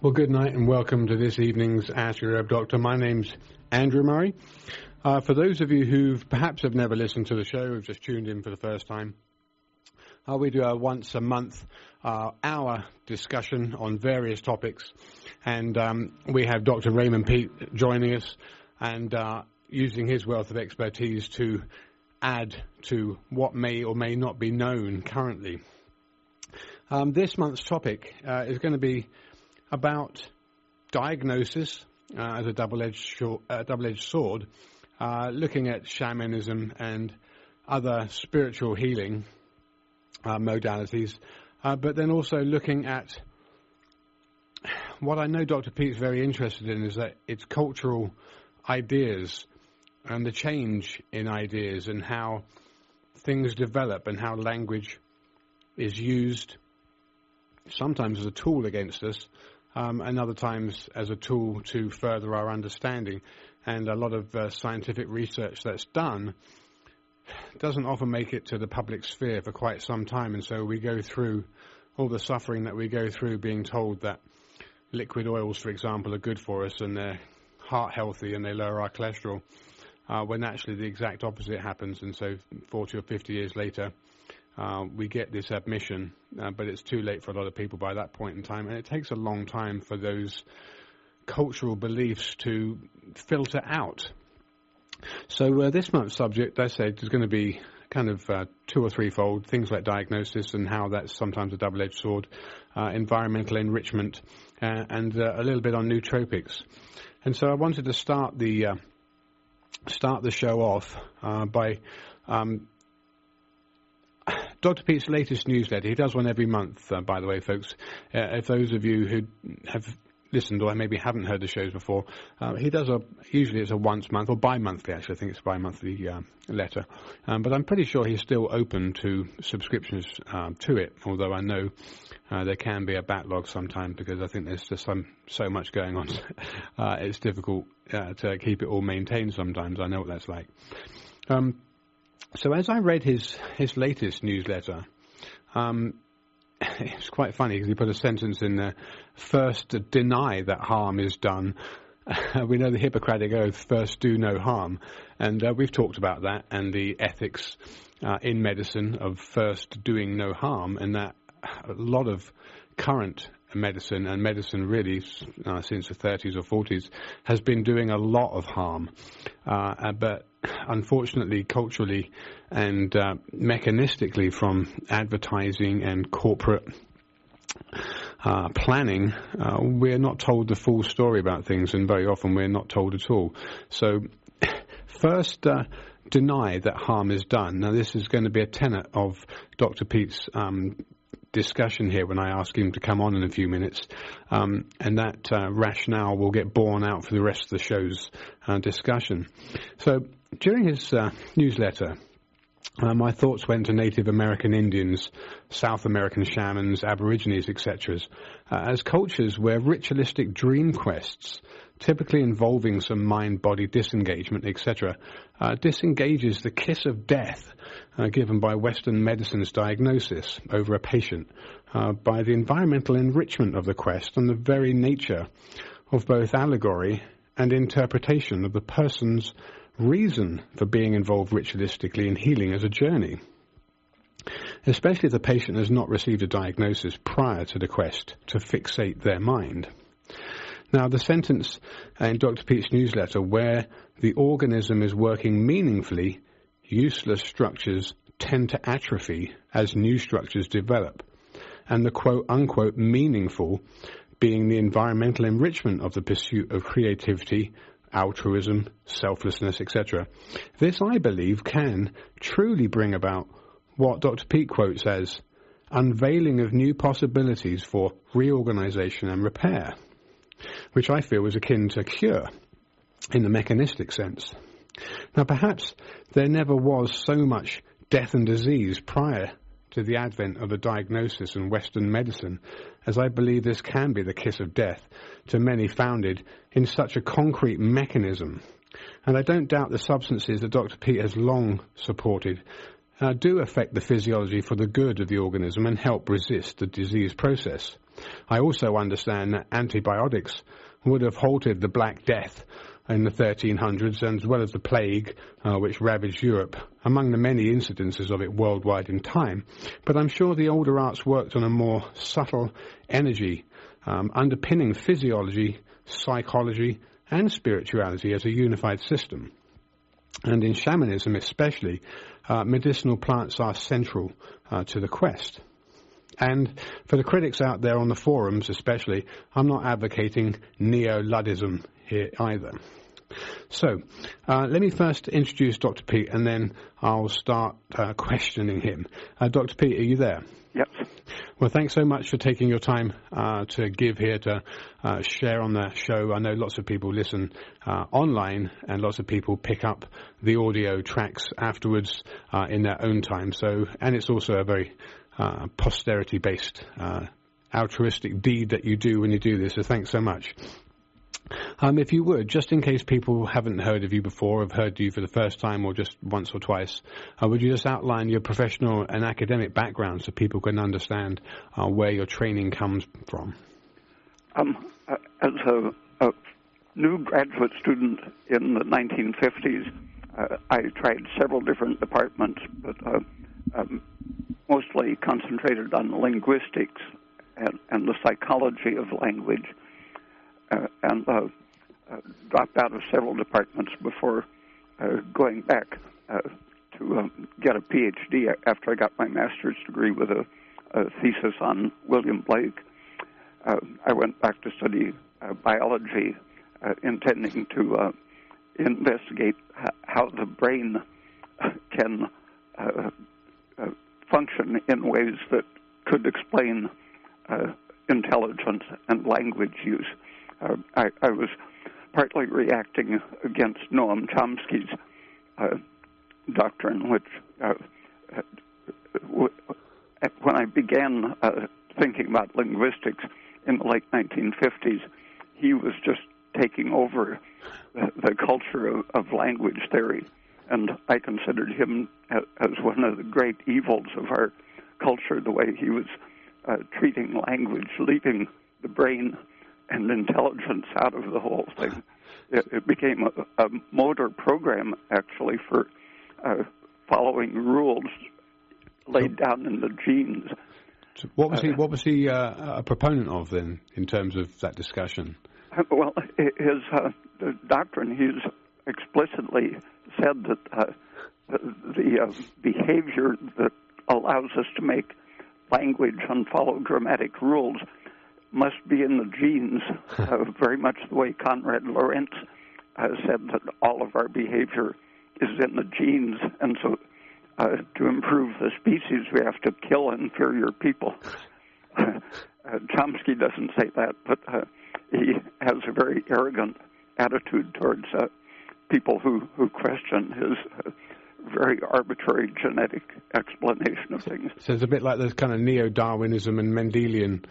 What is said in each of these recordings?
Well, good night and welcome to this evening's Ask Your Herb Doctor. My name's Andrew Murray. For those of you who perhaps have never listened to the show, who've just tuned in for the first time, we do a once a month hour discussion on various topics, and we have Dr. Raymond Peat joining us and using his wealth of expertise to add to what may or may not be known currently. This month's topic is going to be about diagnosis as a double-edged sword, looking at shamanism and other spiritual healing modalities, but then also looking at what I know Dr. Peat's very interested in, is that it's cultural ideas and the change in ideas and how things develop and how language is used, sometimes as a tool against us, and other times as a tool to further our understanding. And a lot of scientific research that's done doesn't often make it to the public sphere for quite some time, and so we go through all the suffering that we go through being told that liquid oils, for example, are good for us and they're heart healthy and they lower our cholesterol, when actually the exact opposite happens. And so 40 or 50 years later, we get this admission, but it's too late for a lot of people by that point in time, and it takes a long time for those cultural beliefs to filter out. So this month's subject, I said, is going to be kind of two or threefold: things like diagnosis and how that's sometimes a double-edged sword, environmental enrichment, and a little bit on nootropics. And so I wanted to start the show off by Dr. Peat's latest newsletter. He does one every month, by the way, folks. If those of you who have listened or maybe haven't heard the shows before, he does usually it's a once month, or bi-monthly actually. I think it's a bi-monthly letter. But I'm pretty sure he's still open to subscriptions to it, although I know there can be a backlog sometimes because I think there's just so much going on. It's difficult to keep it all maintained sometimes. I know what that's like. So as I read his latest newsletter, it's quite funny because he put a sentence in there: first, deny that harm is done. We know the Hippocratic Oath, first do no harm. And we've talked about that and the ethics in medicine of first doing no harm, and that a lot of current medicine, and medicine really since the 30s or 40s, has been doing a lot of harm. But unfortunately, culturally and mechanistically, from advertising and corporate planning, we're not told the full story about things, and very often we're not told at all. So first, deny that harm is done. Now, this is going to be a tenet of Dr. Peat's discussion here when I ask him to come on in a few minutes, and that rationale will get borne out for the rest of the show's discussion. So during his newsletter, my thoughts went to Native American Indians, South American shamans, Aborigines, etc., as cultures where ritualistic dream quests, typically involving some mind-body disengagement, etc., disengages the kiss of death given by Western medicine's diagnosis over a patient, by the environmental enrichment of the quest and the very nature of both allegory and interpretation of the person's reason for being involved ritualistically in healing as a journey, especially if the patient has not received a diagnosis prior to the quest to fixate their mind. Now, the sentence in Dr. Peat's newsletter, where the organism is working meaningfully, useless structures tend to atrophy as new structures develop, and the quote-unquote meaningful being the environmental enrichment of the pursuit of creativity, altruism, selflessness, etc. This, I believe, can truly bring about what Dr. Peat quotes as unveiling of new possibilities for reorganization and repair, which I feel is akin to cure in the mechanistic sense. Now, perhaps there never was so much death and disease prior to the advent of a diagnosis in Western medicine, as I believe this can be the kiss of death to many founded in such a concrete mechanism. And I don't doubt the substances that Dr. Peat has long supported do affect the physiology for the good of the organism and help resist the disease process. I also understand that antibiotics would have halted the Black Death in the 1300s, as well as the plague which ravaged Europe, among the many incidences of it worldwide in time. But I'm sure the older arts worked on a more subtle energy, underpinning physiology, psychology, and spirituality as a unified system. And in shamanism especially, medicinal plants are central to the quest. And for the critics out there on the forums especially, I'm not advocating neo-Luddism here either. So, let me first introduce Dr. Peat, and then I'll start questioning him. Dr. Peat, are you there? Yes. Well, thanks so much for taking your time to give here to share on the show. I know lots of people listen online, and lots of people pick up the audio tracks afterwards in their own time. So, and it's also a very posterity-based altruistic deed that you do when you do this. So, thanks so much. If you would, just in case people haven't heard of you before, have heard you for the first time or just once or twice, would you just outline your professional and academic background so people can understand where your training comes from? As a new graduate student in the 1950s, I tried several different departments, but mostly concentrated on linguistics and the psychology of language. And dropped out of several departments before going back to get a PhD after I got my master's degree with a thesis on William Blake. I went back to study biology, intending to investigate how the brain can function in ways that could explain intelligence and language use. I was partly reacting against Noam Chomsky's doctrine, which when I began thinking about linguistics in the late 1950s, he was just taking over the culture of language theory, and I considered him as one of the great evils of our culture, the way he was treating language, leaving the brain and intelligence out of the whole thing. It became a motor program, actually, for following rules laid down in the genes. So what was he a proponent of then, in terms of that discussion? Well, his doctrine, he's explicitly said that the behavior that allows us to make language and follow grammatic rules must be in the genes, very much the way Konrad Lorenz said that all of our behavior is in the genes, and so to improve the species, we have to kill inferior people. Chomsky doesn't say that, but he has a very arrogant attitude towards people who question his very arbitrary genetic explanation of things. So it's a bit like this kind of neo-Darwinism and Mendelian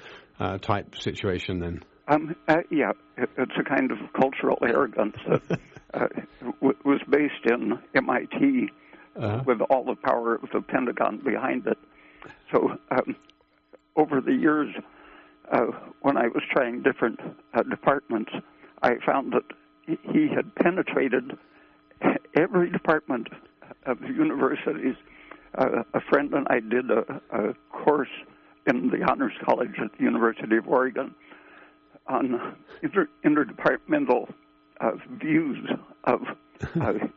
type situation then? Yeah, it's a kind of cultural arrogance that was based in MIT with all the power of the Pentagon behind it. So over the years, when I was trying different departments, I found that he had penetrated every department of the universities. A friend and I did a course in the Honors College at the University of Oregon on interdepartmental views of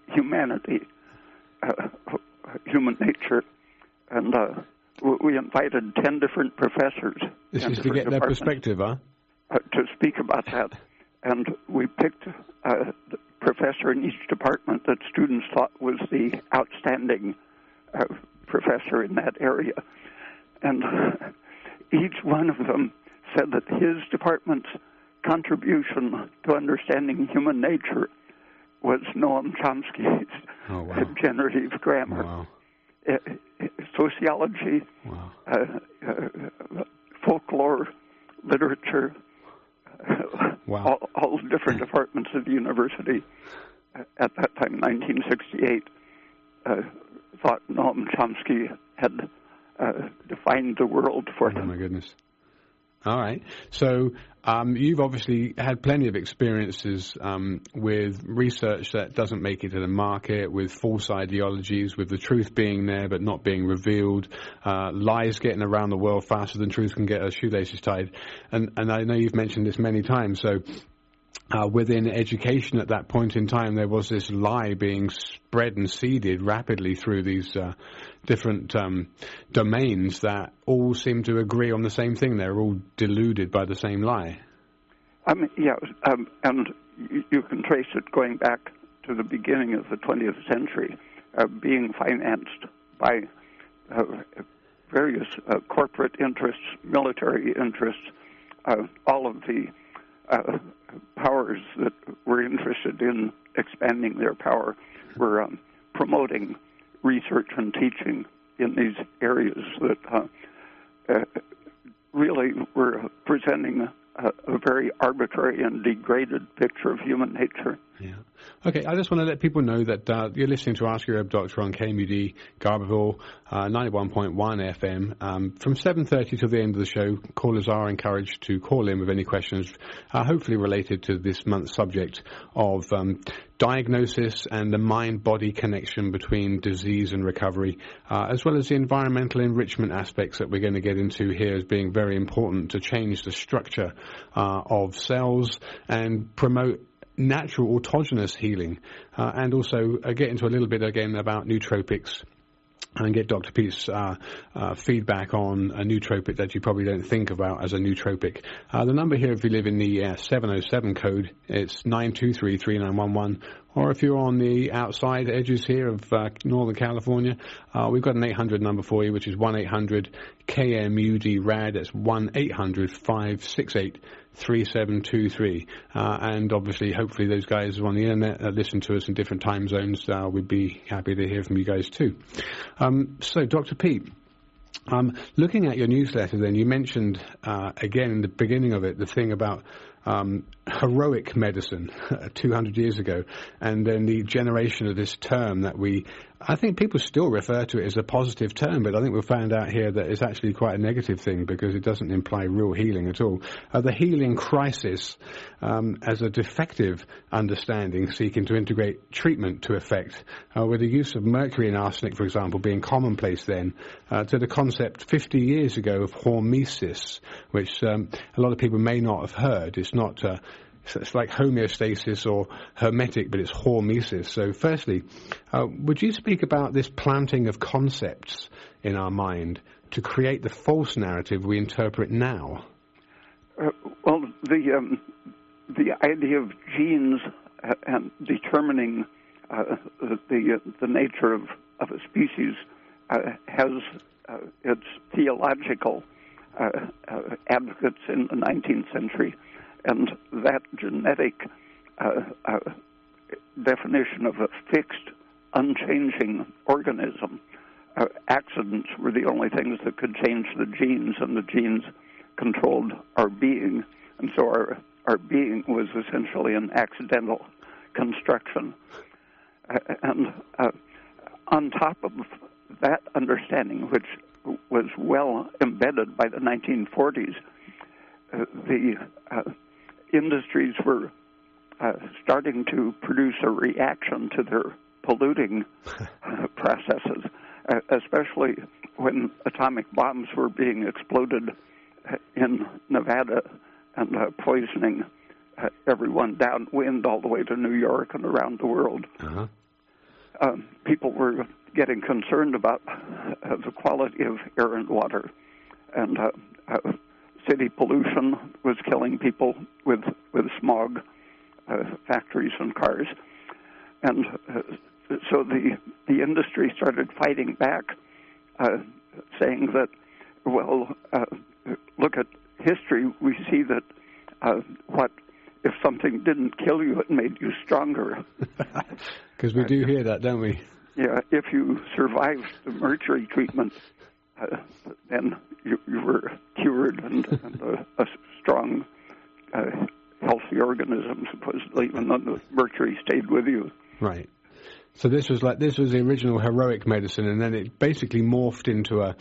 humanity, human nature, and we invited 10 different professors. This is to get their perspective, huh? To speak about that, and we picked the professor in each department that students thought was the outstanding professor in that area. And each one of them said that his department's contribution to understanding human nature was Noam Chomsky's generative grammar. Wow. Sociology, folklore, literature, all different departments of the university at that time, 1968, thought Noam Chomsky had defined the world for them. Oh, my goodness. All right. So you've obviously had plenty of experiences with research that doesn't make it to the market, with false ideologies, with the truth being there but not being revealed, lies getting around the world faster than truth can get her shoelaces tied. And I know you've mentioned this many times. So within education at that point in time, there was this lie being spread and seeded rapidly through these different domains that all seem to agree on the same thing. They're all deluded by the same lie. And you can trace it going back to the beginning of the 20th century, being financed by various corporate interests, military interests, all of the powers that were interested in expanding their power were promoting research and teaching in these areas that really were presenting a very arbitrary and degraded picture of human nature. Yeah. Okay, I just want to let people know that you're listening to Ask Your Herb Doctor on KMUD, Garberville, 91.1 FM. From 7:30 till the end of the show, callers are encouraged to call in with any questions, hopefully related to this month's subject of diagnosis and the mind-body connection between disease and recovery, as well as the environmental enrichment aspects that we're going to get into here as being very important to change the structure of cells and promote natural autogenous healing, and also get into a little bit again about nootropics and get Dr. Peat's feedback on a nootropic that you probably don't think about as a nootropic. The number here, if you live in the 707 code, it's 923-3911. Or if you're on the outside edges here of Northern California, we've got an 800 number for you, which is 1-800-KMUD-RAD. That's 1-800-568-3723. And obviously, hopefully, those guys who are on the internet that listen to us in different time zones, we'd be happy to hear from you guys too. So, Dr. Peat, looking at your newsletter then, you mentioned, again, in the beginning of it, the thing about heroic medicine 200 years ago, and then the generation of this term that I think people still refer to it as a positive term, but I think we've found out here that it's actually quite a negative thing because it doesn't imply real healing at all. The healing crisis as a defective understanding seeking to integrate treatment to effect, with the use of mercury and arsenic, for example, being commonplace then, to the concept 50 years ago of hormesis, which a lot of people may not have heard. It's not it's like homeostasis or hermetic, but it's hormesis. So firstly, would you speak about this planting of concepts in our mind to create the false narrative we interpret now? Well, the idea of genes and determining the nature of a species has its theological advocates in the 19th century. And that genetic definition of a fixed, unchanging organism, accidents were the only things that could change the genes, and the genes controlled our being. And so our being was essentially an accidental construction. And on top of that understanding, which was well embedded by the 1940s, the industries were starting to produce a reaction to their polluting processes, especially when atomic bombs were being exploded in Nevada and poisoning everyone downwind all the way to New York and around the world. Uh-huh. People were getting concerned about the quality of air and water, and city pollution was killing people with smog, factories and cars. And so the industry started fighting back, saying that, well, look at history, we see that if something didn't kill you, it made you stronger. Because we do hear that, don't we? Yeah, if you survived the mercury treatment, then you were cured and a strong, healthy organism, supposedly, even though the mercury stayed with you. Right. So this was the original heroic medicine, and then it basically morphed into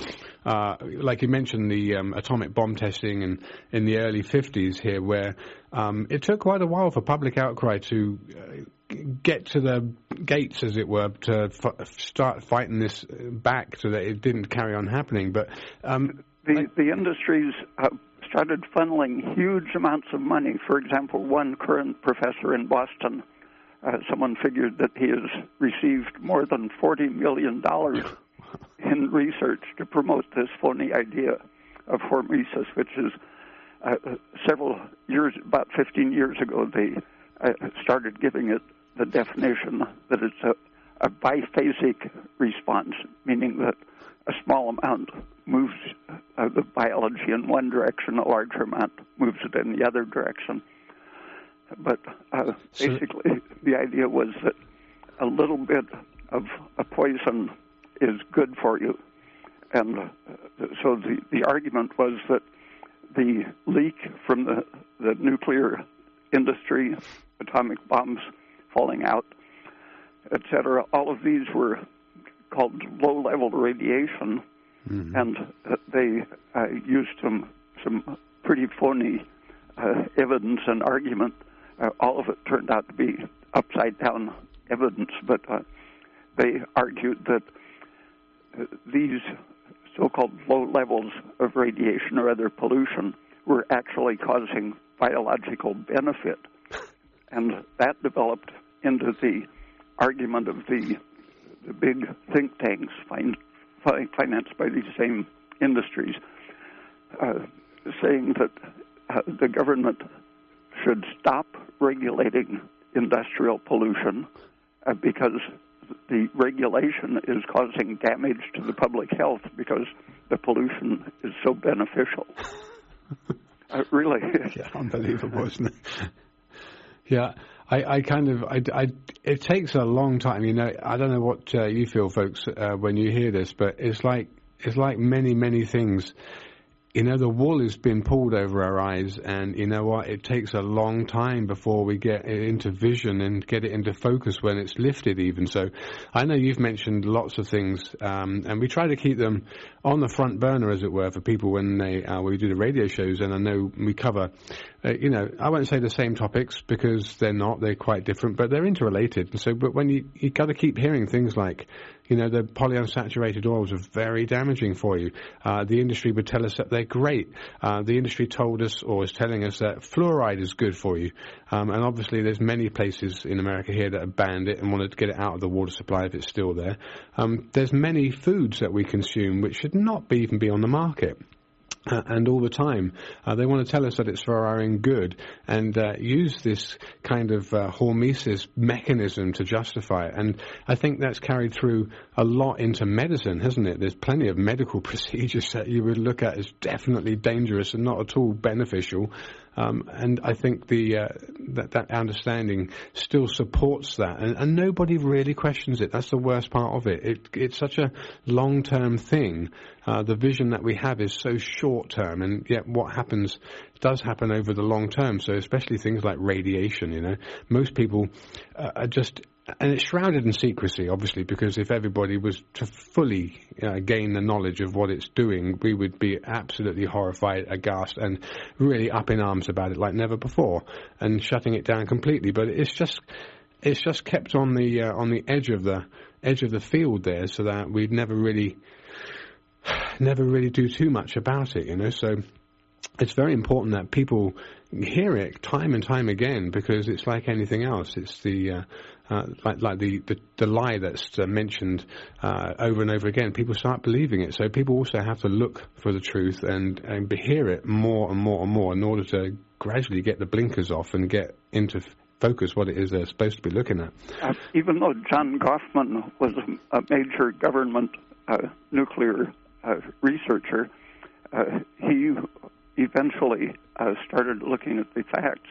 like you mentioned, the atomic bomb testing and in the early 50s here, where it took quite a while for public outcry to get to the gates, as it were, to start fighting this back so that it didn't carry on happening. But the industries started funneling huge amounts of money. For example, one current professor in Boston, someone figured that he has received more than $40 million in research to promote this phony idea of hormesis, which is about 15 years ago, they started giving it the definition that it's a biphasic response, meaning that a small amount moves the biology in one direction, a larger amount moves it in the other direction. But basically, the idea was that a little bit of a poison is good for you. And so the argument was that the leak from the nuclear industry, atomic bombs falling out, etc., all of these were called low-level radiation, and they used some pretty phony evidence and argument. All of it turned out to be upside-down evidence, but they argued that these so-called low levels of radiation or other pollution were actually causing biological benefit. And that developed into the argument of the big think tanks financed by these same industries, saying that the government should stop regulating industrial pollution because the regulation is causing damage to the public health because the pollution is so beneficial. Really. Yeah, unbelievable, isn't it? Yeah, it takes a long time. You know, I don't know what you feel, folks, when you hear this, but it's like many, many things. You know, the wool has been pulled over our eyes, and you know what? It takes a long time before we get it into vision and get it into focus when it's lifted even. So I know you've mentioned lots of things, and we try to keep them on the front burner, as it were, for people when we do the radio shows, and I know we cover, you know, I won't say the same topics because they're not, they're quite different, but they're interrelated. And so, but when you got to keep hearing things like, you know, the polyunsaturated oils are very damaging for you. The industry would tell us that they're great. The industry told us or is telling us that fluoride is good for you. And obviously there's many places in America here that have banned it and wanted to get it out of the water supply if it's still there. There's many foods that we consume which should not even be on the market. And all the time, they want to tell us that it's for our own good and use this kind of hormesis mechanism to justify it. And I think that's carried through a lot into medicine, hasn't it? There's plenty of medical procedures that you would look at as definitely dangerous and not at all beneficial. And I think that understanding still supports that, and nobody really questions it. That's the worst part of it. It's such a long-term thing. The vision that we have is so short-term, and yet what happens does happen over the long term. So especially things like radiation, you know, most people are just. And it's shrouded in secrecy, obviously, because if everybody was to fully gain the knowledge of what it's doing, we would be absolutely horrified, aghast, and really up in arms about it like never before, and shutting it down completely. But it's just kept on the edge of the field there, so that we'd never really do too much about it, you know. So it's very important that people hear it time and time again, because it's like anything else. It's the like the lie that's mentioned over and over again. People start believing it. So people also have to look for the truth and hear it more and more and more in order to gradually get the blinkers off and get into focus what it is they're supposed to be looking at. Even though John Goffman was a major government nuclear researcher, he eventually started looking at the facts,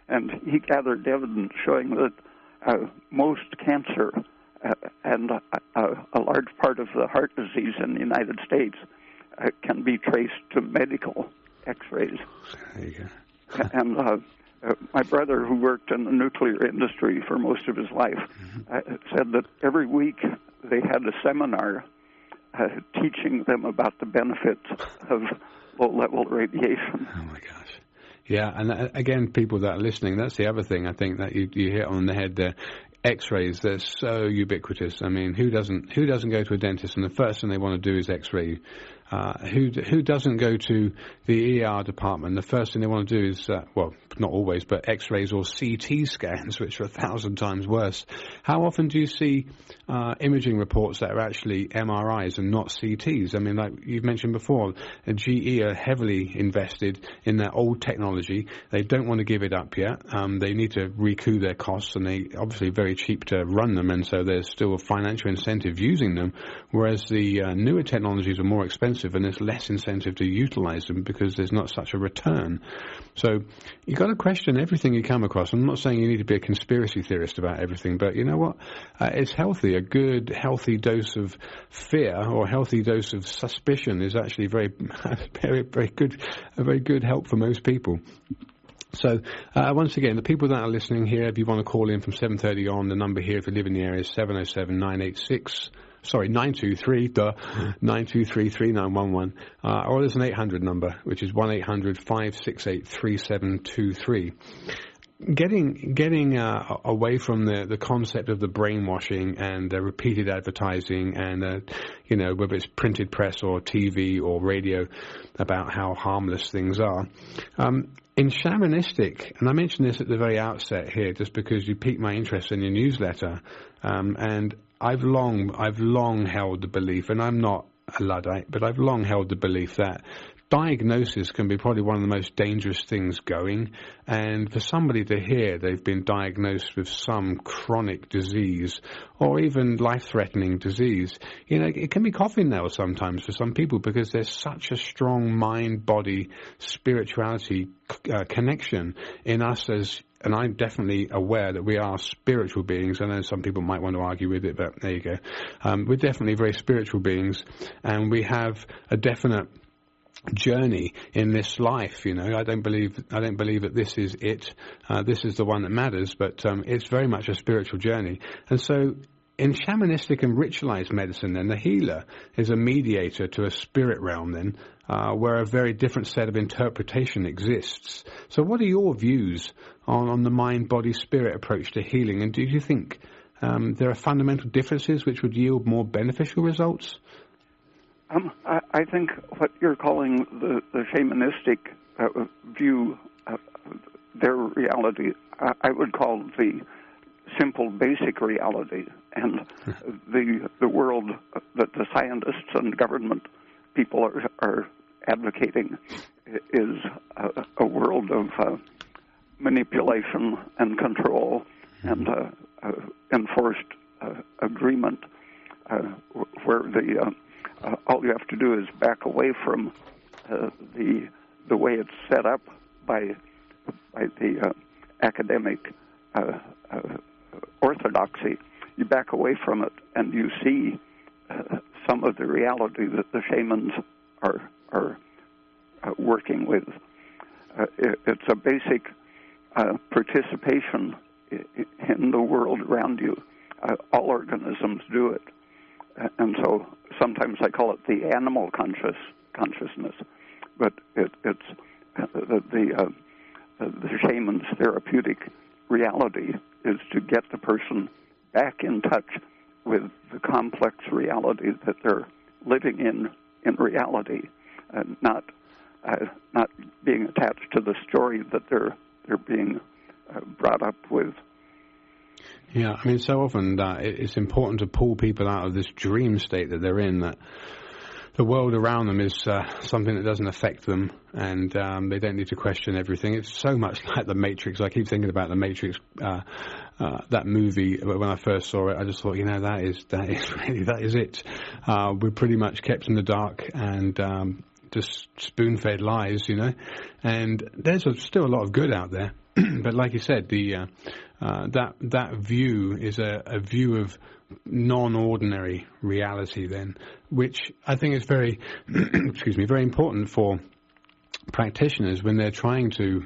and he gathered evidence showing that most cancer and a large part of the heart disease in the United States can be traced to medical X-rays. There you go. And My brother, who worked in the nuclear industry for most of his life, said that every week they had a seminar teaching them about the benefits of low-level radiation. Oh, my gosh. Yeah, and again, people that are listening, that's the other thing I think that you hit on the head there. X-rays, they're so ubiquitous. I mean, who doesn't go to a dentist and the first thing they want to do is X-ray you? Who doesn't go to the ER department? The first thing they want to do is, well, not always, but X-rays or CT scans, which are 1,000 times worse. How often do you see imaging reports that are actually MRIs and not CTs? I mean, like you've mentioned before, GE are heavily invested in their old technology. They don't want to give it up yet. They need to recoup their costs, and they obviously very cheap to run them, and so there's still a financial incentive using them, whereas the newer technologies are more expensive and there's less incentive to utilize them because there's not such a return. So you've got to question everything you come across. I'm not saying you need to be a conspiracy theorist about everything, but you know what? It's healthy. A good, healthy dose of fear or healthy dose of suspicion is actually very, very good, a very good help for most people. So, once again, the people that are listening here, if you want to call in from 7:30 on, the number here if you live in the area is 923-3911, or there's an 800 number, which is 1-800-568-3723. Getting away from the concept of the brainwashing and the repeated advertising and, whether it's printed press or TV or radio about how harmless things are. In shamanistic, and I mentioned this at the very outset here just because you piqued my interest in your newsletter, and I've long held the belief, and I'm not a Luddite, but I've long held the belief that diagnosis can be probably one of the most dangerous things going, and for somebody to hear they've been diagnosed with some chronic disease or even life-threatening disease, it can be coffin nails sometimes for some people because there's such a strong mind-body spirituality connection in us and I'm definitely aware that we are spiritual beings. I know some people might want to argue with it, but there you go. We're definitely very spiritual beings, and we have a definite journey in this life. I don't believe that this is it. This is the one that matters, but it's very much a spiritual journey. And so in shamanistic and ritualized medicine, then the healer is a mediator to a spirit realm then, where a very different set of interpretation exists. So what are your views on the mind-body-spirit approach to healing? And do you think there are fundamental differences which would yield more beneficial results? I think what you're calling the shamanistic view of their reality, I would call the simple, basic reality, and the world that the scientists and government people are advocating is a world of manipulation and control and enforced agreement, where all you have to do is back away from the way it's set up by the academic orthodoxy. You back away from it, and you see some of the reality that the shamans are working with. It's a basic participation in the world around you. All organisms do it. And so sometimes I call it the animal consciousness, but it's the shaman's therapeutic reality is to get the person back in touch with the complex reality that they're living in reality, and not being attached to the story that they're being brought up with. Yeah, I mean, so often it's important to pull people out of this dream state that they're in, that the world around them is something that doesn't affect them, and they don't need to question everything. It's so much like The Matrix. I keep thinking about The Matrix, that movie. When I first saw it, I just thought, that is it. We're pretty much kept in the dark and just spoon-fed lies, and there's still a lot of good out there. But like you said, that view is a view of non-ordinary reality then, which I think is very, very important for practitioners, when they're trying to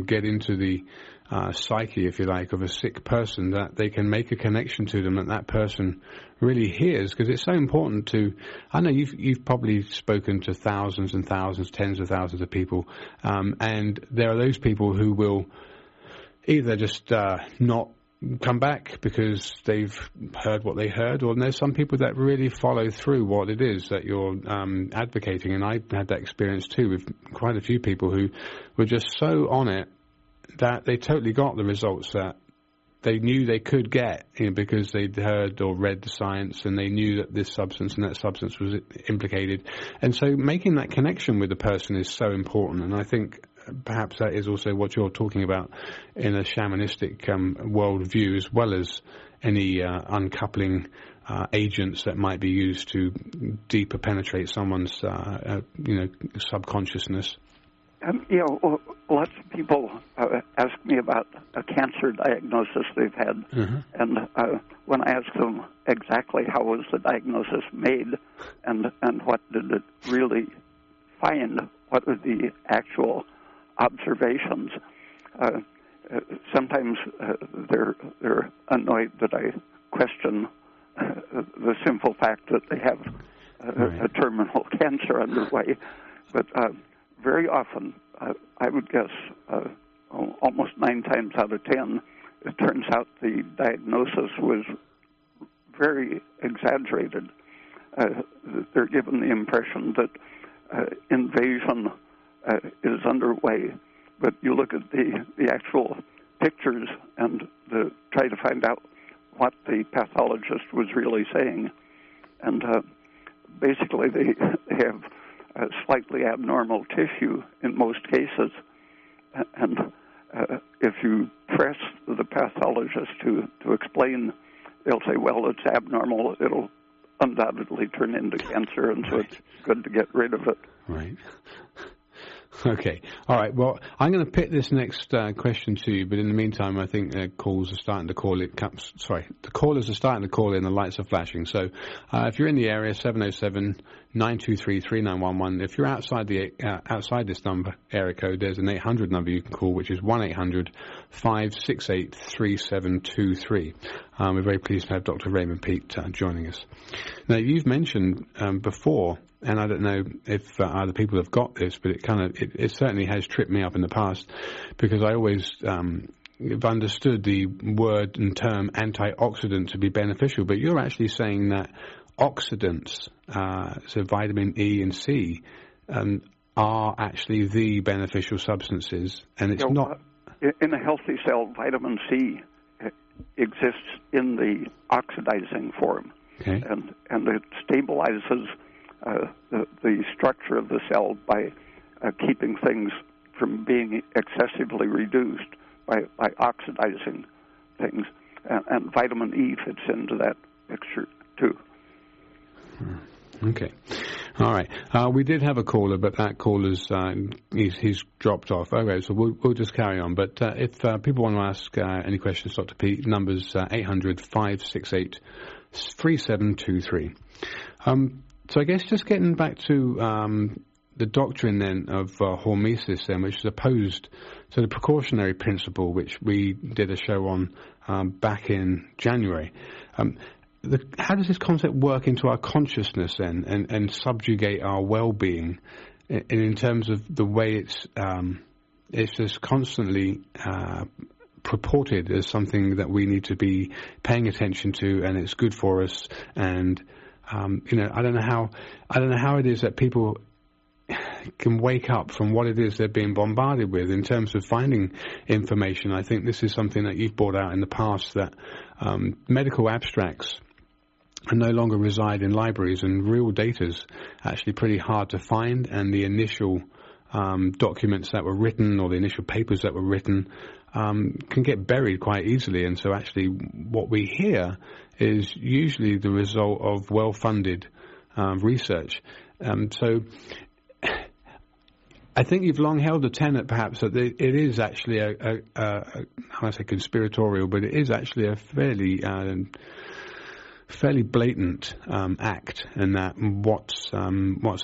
get into the psyche, if you like, of a sick person, that they can make a connection to them that person really hears, because it's so important to. I know you've probably spoken to thousands and thousands, tens of thousands of people, and there are those people who will either just not come back because they've heard what they heard, or there's some people that really follow through what it is that you're advocating. And I had that experience too with quite a few people who were just so on it that they totally got the results that they knew they could get, because they'd heard or read the science, and they knew that this substance and that substance was implicated. And so making that connection with the person is so important. And I think perhaps that is also what you're talking about in a shamanistic worldview, as well as any uncoupling agents that might be used to deeper penetrate someone's subconsciousness. Lots of people ask me about a cancer diagnosis they've had, and when I ask them exactly how was the diagnosis made and what did it really find, what were the actual observations, sometimes they're annoyed that I question the simple fact that they have a terminal cancer underway, but very often, I would guess almost 9 times out of 10, it turns out the diagnosis was very exaggerated. They're given the impression that invasion is underway, but you look at the actual pictures and try to find out what the pathologist was really saying, and basically they have slightly abnormal tissue in most cases, and if you press the pathologist to explain, they'll say, well, it's abnormal, it'll undoubtedly turn into cancer, and so it's good to get rid of it. Right. Okay. All right. Well, I'm going to pit this next question to you, but in the meantime, I think calls are starting to call it. The callers are starting to call in. The lights are flashing. So, if you're in the area, 707-923-3911. If you're outside outside this number area code, there's an 800 number you can call, which is 1-800-568-3723. We're very pleased to have Dr. Raymond Peat joining us. Now, you've mentioned before, and I don't know if other people have got this, but it certainly has tripped me up in the past, because I always have understood the word and term antioxidant to be beneficial, but you're actually saying that oxidants, so vitamin E and C, are actually the beneficial substances, and it's not. In a healthy cell, vitamin C exists in the oxidizing form, okay, and it stabilizes the structure of the cell by keeping things from being excessively reduced by oxidizing things. And vitamin E fits into that picture, too. Okay. All right. We did have a caller, but that caller's he's dropped off. Okay, so we'll just carry on. But if people want to ask any questions, Dr. Peat, numbers 800-568-3723. So I guess just getting back to the doctrine then of hormesis then, which is opposed to the precautionary principle, which we did a show on back in January. How does this concept work into our consciousness then, and subjugate our well-being in terms of the way it's just constantly purported as something that we need to be paying attention to, and it's good for us, and I don't know how it is that people can wake up from what it is they're being bombarded with in terms of finding information. I think this is something that you've brought out in the past, that medical abstracts no longer reside in libraries, and real data's actually pretty hard to find, and the initial documents that were written, or the initial papers that were written, can get buried quite easily. And so actually what we hear is usually the result of well-funded research. So I think you've long held the tenet, perhaps, that it is actually I say conspiratorial, but it is actually a fairly blatant act, and that what's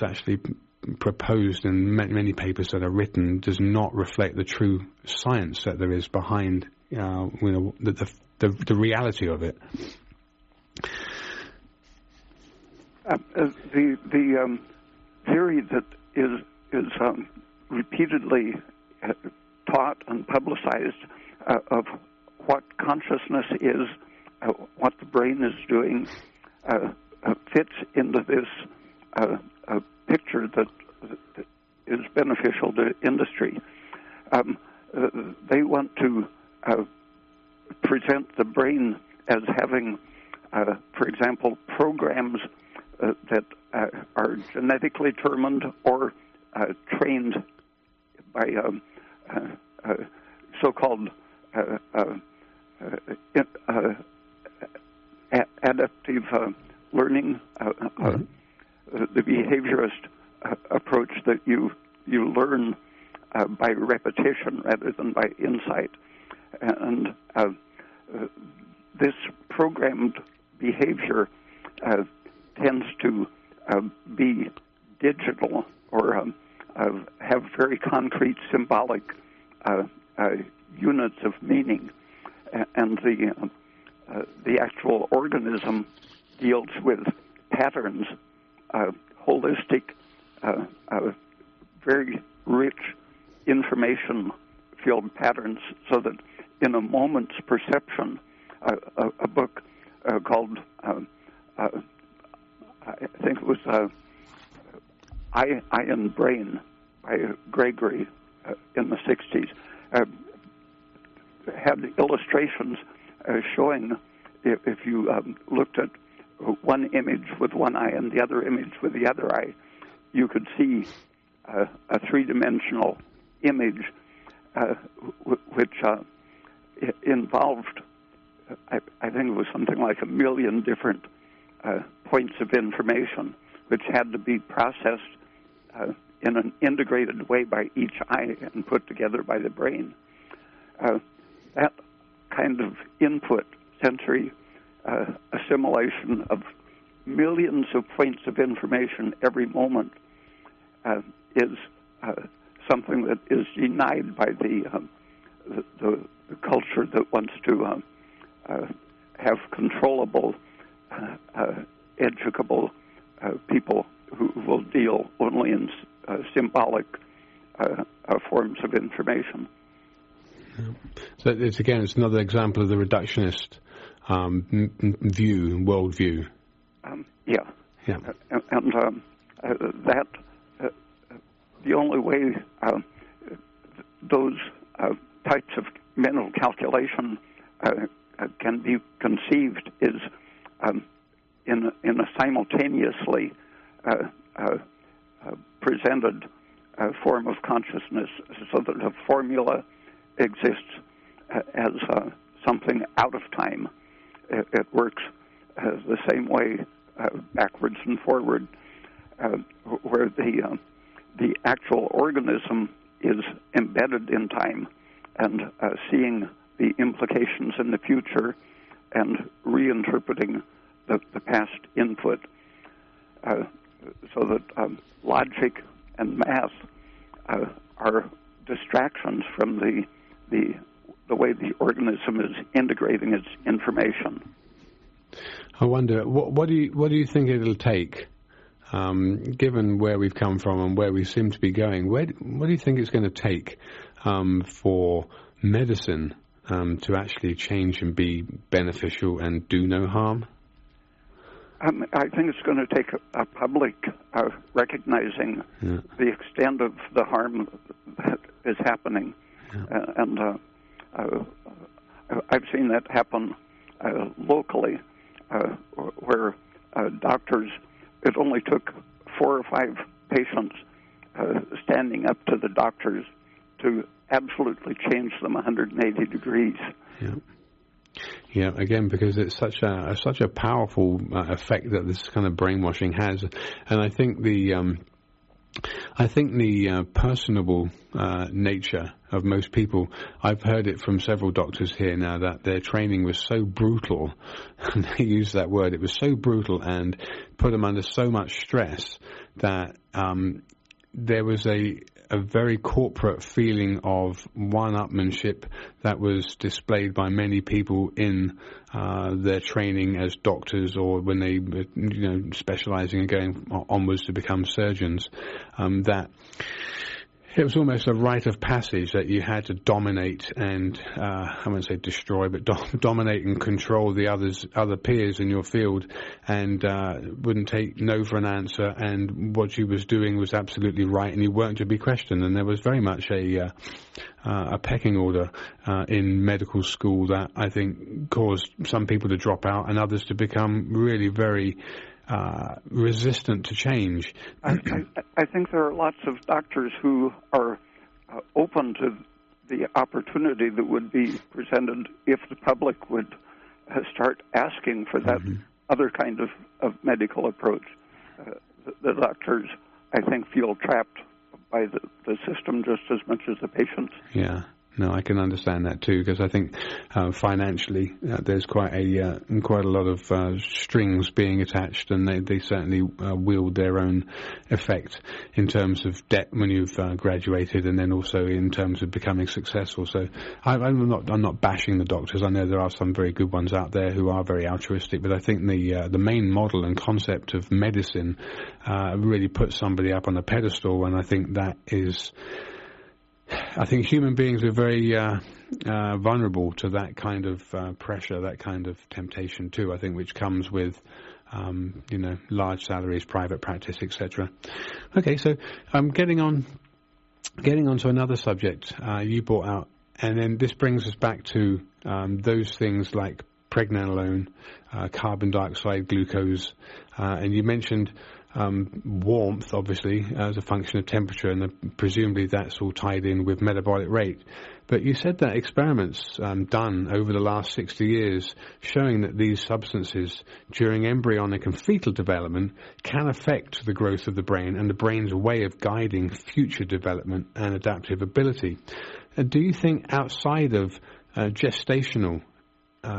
actually proposed and many papers that are written does not reflect the true science that there is behind the reality of it. The theory that is repeatedly taught and publicized of what consciousness is, what the brain is doing, fits into this picture that is beneficial to industry. They want to present the brain as having, for example, programs that are genetically determined or trained by so-called adaptive learning, the behaviorist approach that you learn by repetition rather than by insight. And this programmed behavior tends to be digital or have very concrete symbolic units of meaning, and the actual organism deals with patterns, holistic, very rich information-filled patterns, so that in a moment's perception, a book called, I think it was Eye and Brain by Gregory in the 60s, had illustrations showing if you looked at one image with one eye and the other image with the other eye, you could see a three-dimensional image which involved, I think it was something like 1 million different points of information which had to be processed in an integrated way by each eye and put together by the brain. That kind of input, sensory assimilation of millions of points of information every moment is something that is denied by the culture that wants to have controllable, educable people who will deal only in symbolic forms of information. So it's another example of the reductionist worldview. Yeah. And that the only way those types of mental calculation can be conceived is in a simultaneously presented form of consciousness, so that a formula exists as something out of time. It works the same way backwards and forward, where the actual organism is embedded in time and seeing the implications in the future and reinterpreting the past input, so that logic and math are distractions from the way the organism is integrating its information. I wonder, what do you think it'll take, given where we've come from and where we seem to be going? What do you think it's going to take for medicine to actually change and be beneficial and do no harm? I think it's going to take a public recognizing the extent of the harm that is happening. And I've seen that happen locally, where doctors, it only took 4 or 5 patients standing up to the doctors to absolutely change them 180 degrees. Yeah, again, because it's such a powerful effect that this kind of brainwashing has, and I think the personable nature of most people, I've heard it from several doctors here now, that their training was so brutal, and they use that word, it was so brutal and put them under so much stress that there was a very corporate feeling of one-upmanship that was displayed by many people in their training as doctors, or when they were, specializing and going onwards to become surgeons, that it was almost a rite of passage that you had to dominate and, I won't say destroy, but dominate and control the other peers in your field, and wouldn't take no for an answer, and what you was doing was absolutely right, and you weren't to be questioned. And there was very much a pecking order in medical school that I think caused some people to drop out and others to become really very resistant to change. I think there are lots of doctors who are open to the opportunity that would be presented if the public would start asking for that other kind of medical approach. The doctors, I think, feel trapped by the system just as much as the patients. Yeah. No, I can understand that too, because I think financially there's quite a lot of strings being attached, and they certainly wield their own effect in terms of debt when you've graduated, and then also in terms of becoming successful. So I'm not bashing the doctors. I know there are some very good ones out there who are very altruistic, but I think the main model and concept of medicine really puts somebody up on a pedestal, and I think that is. I think human beings are very vulnerable to that kind of pressure, that kind of temptation too, I think, which comes with, large salaries, private practice, etc. Okay, so getting on to another subject you brought out, and then this brings us back to those things like pregnenolone, carbon dioxide, glucose, and you mentioned warmth, obviously, as a function of temperature, and presumably that's all tied in with metabolic rate. But you said that experiments done over the last 60 years showing that these substances during embryonic and fetal development can affect the growth of the brain and the brain's way of guiding future development and adaptive ability. Do you think outside of gestational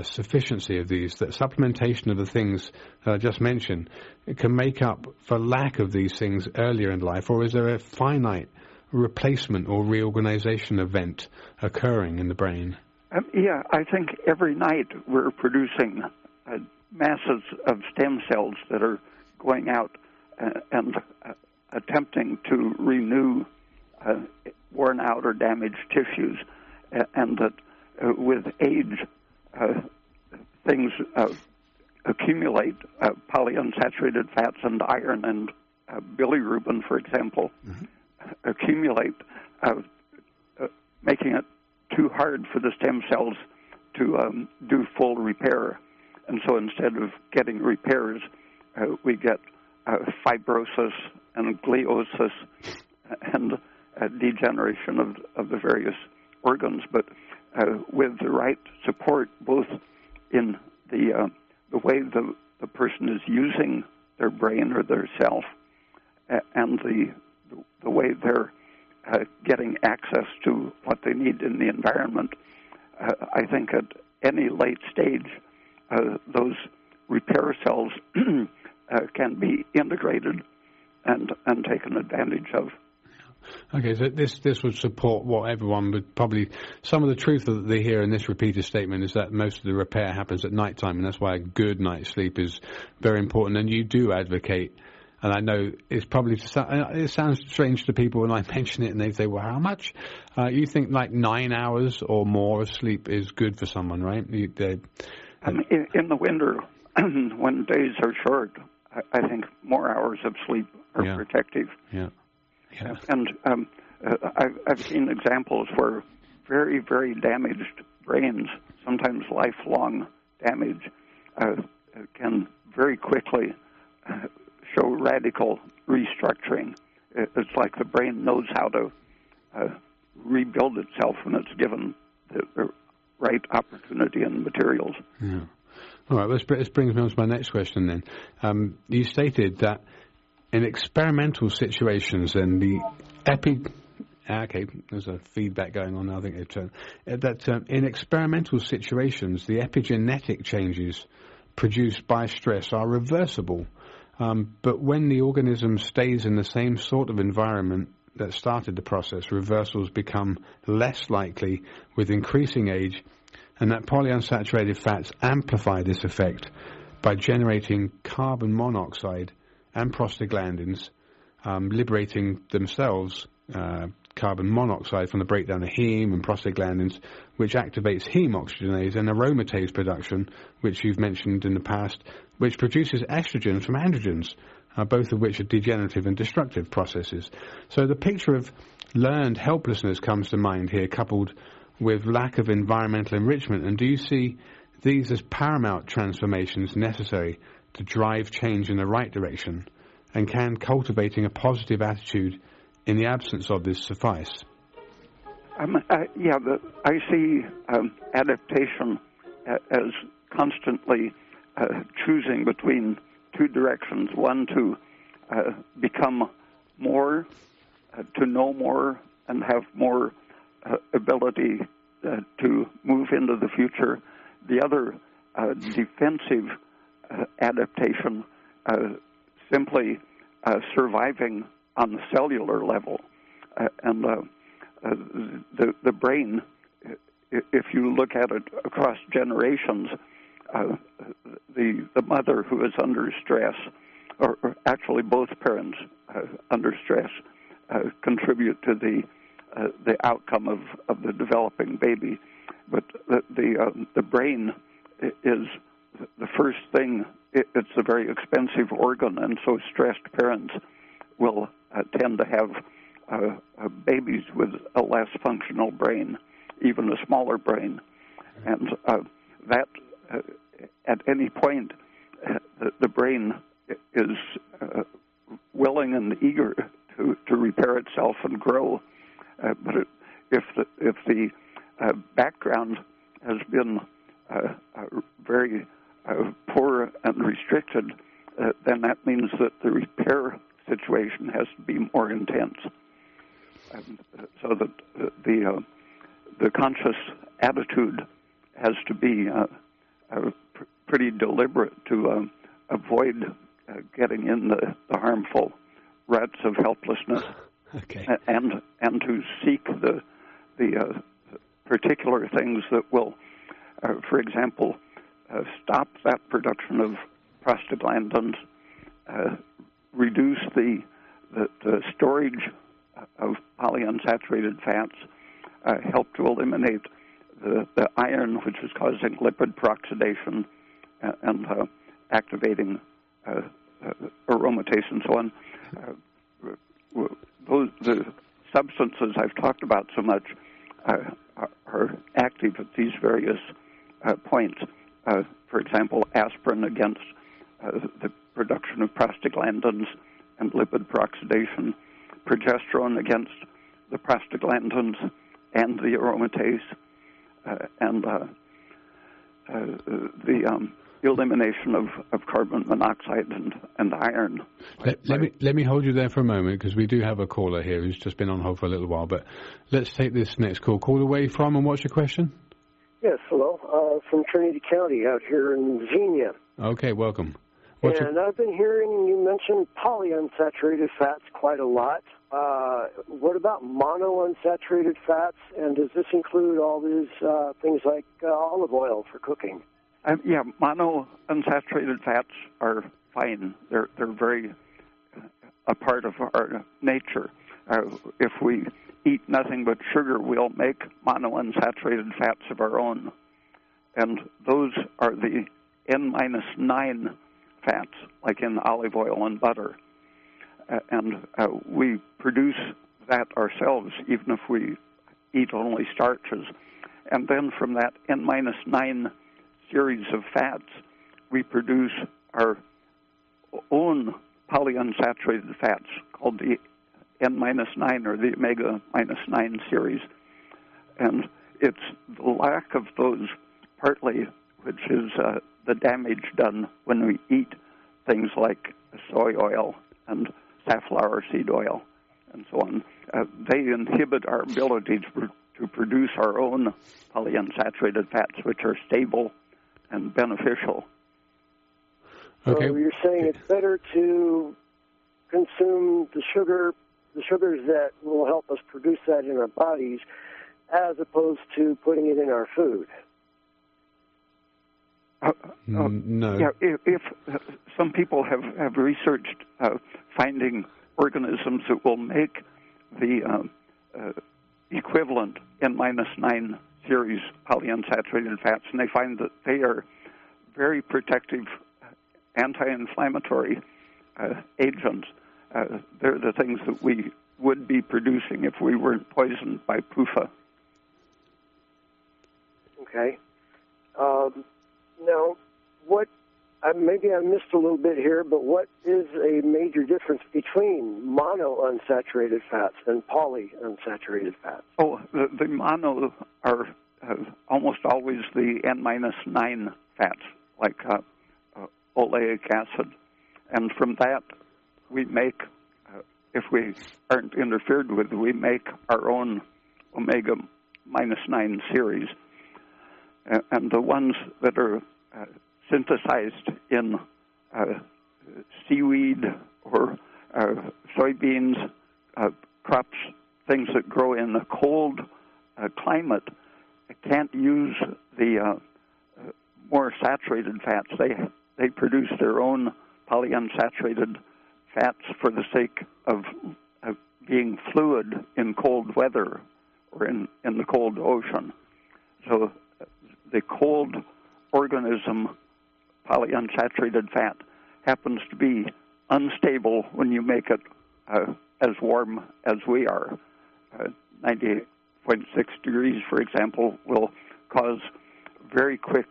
sufficiency of these, that supplementation of the things that I just mentioned can make up for lack of these things earlier in life, or is there a finite replacement or reorganization event occurring in the brain? I think every night we're producing masses of stem cells that are going out and attempting to renew worn out or damaged tissues, and that with age things accumulate, polyunsaturated fats and iron and bilirubin, for example, accumulate, making it too hard for the stem cells to do full repair. And so instead of getting repairs, we get fibrosis and gliosis and degeneration of the various organs. But with the right support, both in the way the person is using their brain or their self, and the way they're getting access to what they need in the environment, I think at any late stage, those repair cells can be integrated and taken advantage of. Okay, so this would support what everyone would probably... Some of the truth that they hear in this repeated statement is that most of the repair happens at night time, and that's why a good night's sleep is very important. And you do advocate, and I know it's probably... It sounds strange to people when I mention it, and they say, well, how much? You think like 9 hours or more of sleep is good for someone, right? In the winter, when days are short, I think more hours of sleep are protective. Yeah. And I've seen examples where very, very damaged brains, sometimes lifelong damage, can very quickly show radical restructuring. It's like the brain knows how to rebuild itself when it's given the right opportunity and materials. Yeah. All right, this brings me on to my next question then. You stated that in experimental situations, and the there's a feedback going on now, I think in experimental situations, the epigenetic changes produced by stress are reversible. But when the organism stays in the same sort of environment that started the process, reversals become less likely with increasing age, and that polyunsaturated fats amplify this effect by generating carbon monoxide and prostaglandins, liberating themselves carbon monoxide from the breakdown of heme and prostaglandins, which activates heme oxygenase and aromatase production, which you've mentioned in the past, which produces estrogens from androgens, both of which are degenerative and destructive processes. So the picture of learned helplessness comes to mind here, coupled with lack of environmental enrichment. And do you see these as paramount transformations necessary to drive change in the right direction? And can cultivating a positive attitude in the absence of this suffice? I see adaptation as constantly choosing between two directions. One, to become more, to know more, and have more ability to move into the future. The other, defensive adaptation, simply surviving on the cellular level. And the brain, if you look at it across generations, the mother who is under stress, or actually both parents under stress, contribute to the outcome of the developing baby. But the brain is the first thing. It's a very expensive organ, and so stressed parents will tend to have babies with a less functional brain, even a smaller brain. And that, at any point, the brain is willing and eager to repair itself and grow. But if the background has been very poor and restricted, then that means that the repair situation has to be more intense. So that the conscious attitude has to be pretty deliberate to avoid getting in the harmful ruts of helplessness. Okay. And to seek the particular things that will, for example, stop that production of prostaglandins, reduce the storage of polyunsaturated fats, help to eliminate the iron, which is causing lipid peroxidation and activating aromatase and so on. The substances I've talked about so much are active at these various points. For example, aspirin against the production of prostaglandins and lipid peroxidation, progesterone against the prostaglandins and the aromatase, and the elimination of carbon monoxide and iron. Let me hold you there for a moment, because we do have a caller here who's just been on hold for a little while. But let's take this next call. Call away from, and what's your question? Yes, hello. From Trinity County out here in Xenia. Okay, welcome. I've been hearing you mention polyunsaturated fats quite a lot. What about monounsaturated fats? And does this include all these things like olive oil for cooking? Monounsaturated fats are fine. They're very a part of our nature. If we eat nothing but sugar, we'll make monounsaturated fats of our own. And those are the N-9 fats, like in olive oil and butter. And we produce that ourselves, even if we eat only starches. And then from that N-9 series of fats, we produce our own polyunsaturated fats called the N-9 or the omega-9 series. And it's the lack of those partly which is the damage done when we eat things like soy oil and safflower seed oil and so on. They inhibit our ability to produce our own polyunsaturated fats, which are stable and beneficial. Okay. So you're saying it's better to consume the sugars that will help us produce that in our bodies, as opposed to putting it in our food. No. Yeah, if some people have researched finding organisms that will make the equivalent N-9 series polyunsaturated fats, and they find that they are very protective anti-inflammatory agents. They're the things that we would be producing if we weren't poisoned by PUFA. Okay. Now, maybe I missed a little bit here, but what is a major difference between monounsaturated fats and polyunsaturaleic fats? Oh, the mono are almost always the N-9 fats, like oleic acid. And from that, we make, if we aren't interfered with, we make our own omega-9 series. And the ones that are synthesized in seaweed or soybeans, crops, things that grow in a cold climate, can't use the more saturated fats. They produce their own polyunsaturated fats for the sake of being fluid in cold weather or in the cold ocean. So the cold organism polyunsaturated fat happens to be unstable when you make it as warm as we are. 98.6 degrees, for example, will cause very quick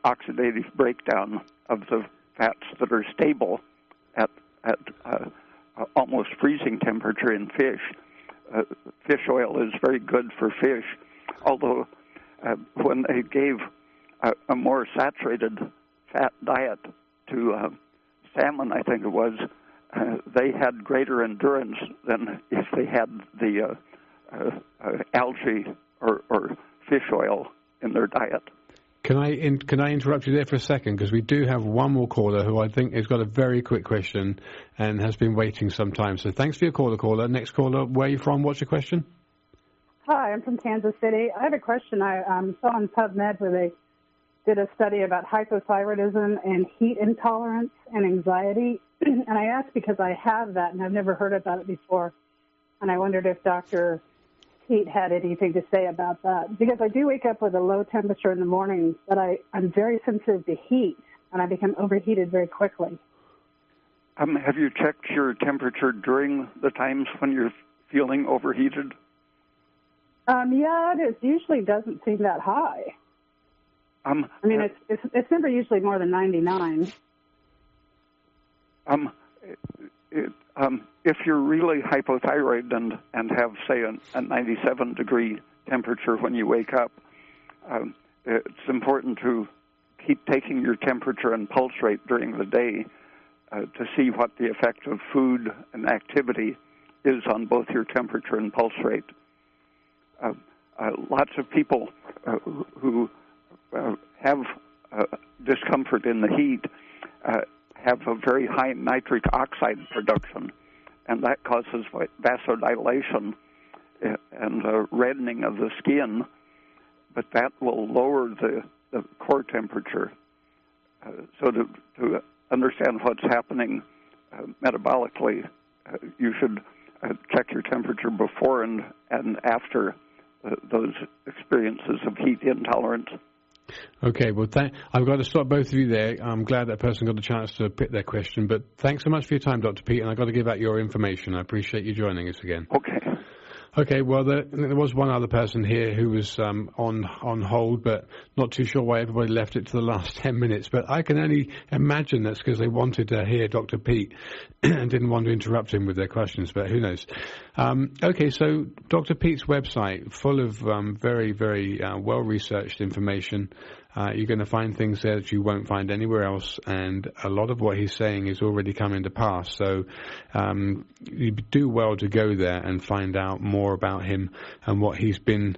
oxidative breakdown of the fats that are stable at almost freezing temperature in fish. Fish oil is very good for fish, although when they gave a more saturated fat diet to salmon, I think it was, they had greater endurance than if they had the algae or fish oil in their diet. Can I interrupt you there for a second? Because we do have one more caller who I think has got a very quick question and has been waiting some time. So thanks for your caller. Next caller, where are you from? What's your question? Hi, I'm from Kansas City. I have a question. I saw on PubMed where they did a study about hypothyroidism and heat intolerance and anxiety. And I asked because I have that, and I've never heard about it before. And I wondered if Dr. Peat had anything to say about that. Because I do wake up with a low temperature in the morning, but I'm very sensitive to heat, and I become overheated very quickly. Have you checked your temperature during the times when you're feeling overheated? Yeah, it usually doesn't seem that high. It's never usually more than 99. If you're really hypothyroid and have, say, a 97-degree temperature when you wake up, it's important to keep taking your temperature and pulse rate during the day to see what the effect of food and activity is on both your temperature and pulse rate. Lots of people who have discomfort in the heat have a very high nitric oxide production, and that causes vasodilation and reddening of the skin, but that will lower the core temperature. So to understand what's happening metabolically, you should check your temperature before and after those experiences of heat intolerance. Okay, well, I've got to stop both of you there. I'm glad that person got a chance to put their question, but thanks so much for your time, Dr. Peat, and I've got to give out your information. I appreciate you joining us again. Okay, well, there was one other person here who was on hold, but not too sure why everybody left it to the last 10 minutes. But I can only imagine that's because they wanted to hear Dr. Peat and didn't want to interrupt him with their questions, but who knows. Okay, so Dr. Peat's website, full of very, very well-researched information. You're going to find things there that you won't find anywhere else, and a lot of what he's saying is already coming to pass. So you do well to go there and find out more more about him and what he's been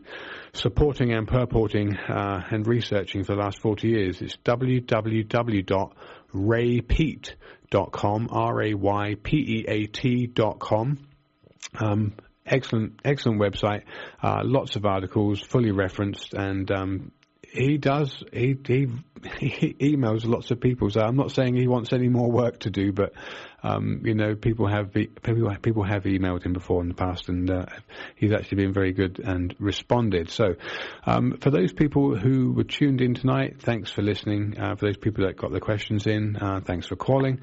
supporting and purporting and researching for the last 40 years. It's www.raypeat.com, RAYPEAT.com. Excellent website, lots of articles, fully referenced, and he emails lots of people. So I'm not saying he wants any more work to do, but people have emailed him before in the past, and he's actually been very good and responded. So for those people who were tuned in tonight, thanks for listening. For those people that got the questions in, thanks for calling.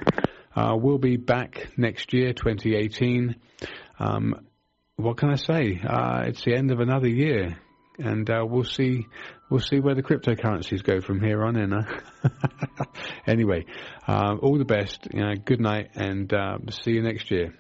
We'll be back next year, 2018. What can I say? It's the end of another year, and we'll see where the cryptocurrencies go from here on in. Anyway, all the best. Good night, and see you next year.